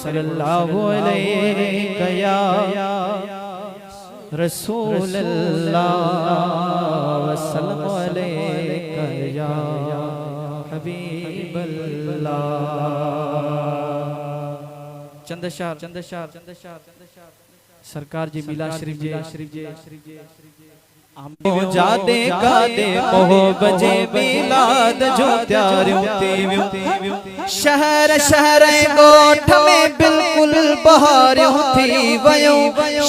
सल्लल्लाहु अलैहि या रसूल अल्लाह वसल्लम अलैका या हबीब अल्लाह। चंदशार सरकार जी मिला शरीफ जी जादे कादे मोह बजे मिलाद जो त्यारियों थी शहर शहर गोठ में बिल्कुल बहारियों थी वयों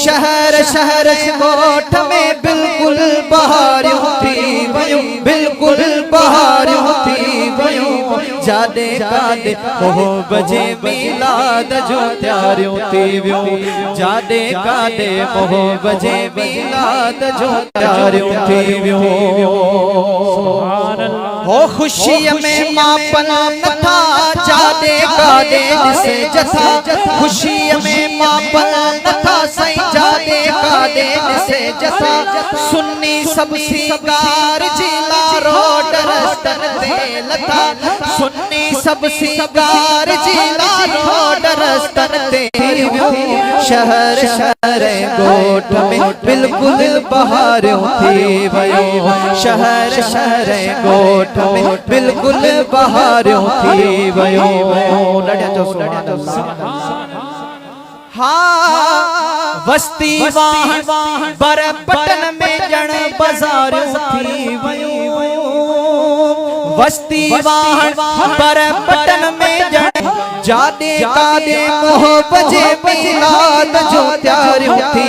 शहर शहर गोठ में बिल्कुल बहारियों थी वयों बिल्कुल बहारियों थी वयों जादे कादे मोह बजे मिलाद जो त्यारियों थी व्यों जादे कादे मोह बजे मिलाद जो हो खुशी में मापन था जादे कादे से जथा खुशी में मापन था सही जादे कादे से जथा सुन्नी सब सिंगार जिला रोड रस्तन दे लता सुन्नी सब सिंगार जिला रोड रस्तन दे शहर शहर गोठ में बिल्कुल बहारियों थी वयो शहर शहर गोठ में बिल्कुल बहारियों थी वयो। हाँ वस्ती वाहन बर पटन में जन बाजारियों थी वयो वस्ती वाहन बर पटन में जन जादे कादे मोह बजे मिलाद जो त्यारियों थी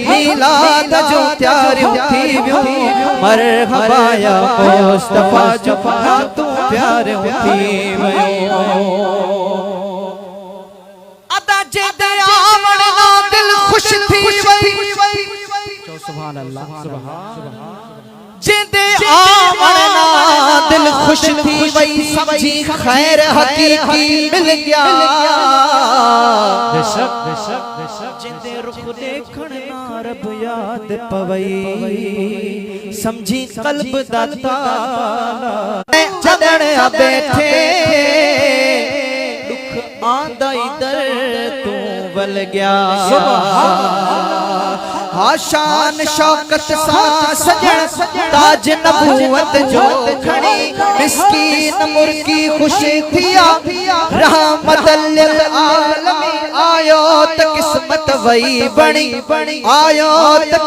मिलाद जो त्यारियों थी मरहबा या मुस्तफा जो तू प्यारियों थी अदा जे दयावन ना दिल खुश थी सुभान अल्लाह सुभान जिंदे आवन ना दिल खुश थी वही समझी खैर हकीकी मिल गया जिंदे रुख देखण ना रब याद पवई समझी कल्ब दाता जदण बैठे दुख आंदा इधर तू बल गया आशान शौकत सा सजन ताज नबूवत जो खड़ी मिस्कीन मुर्गी खुशी थिया रहमत लिल आलमीन आयो त किस्मत वही बणी आयो त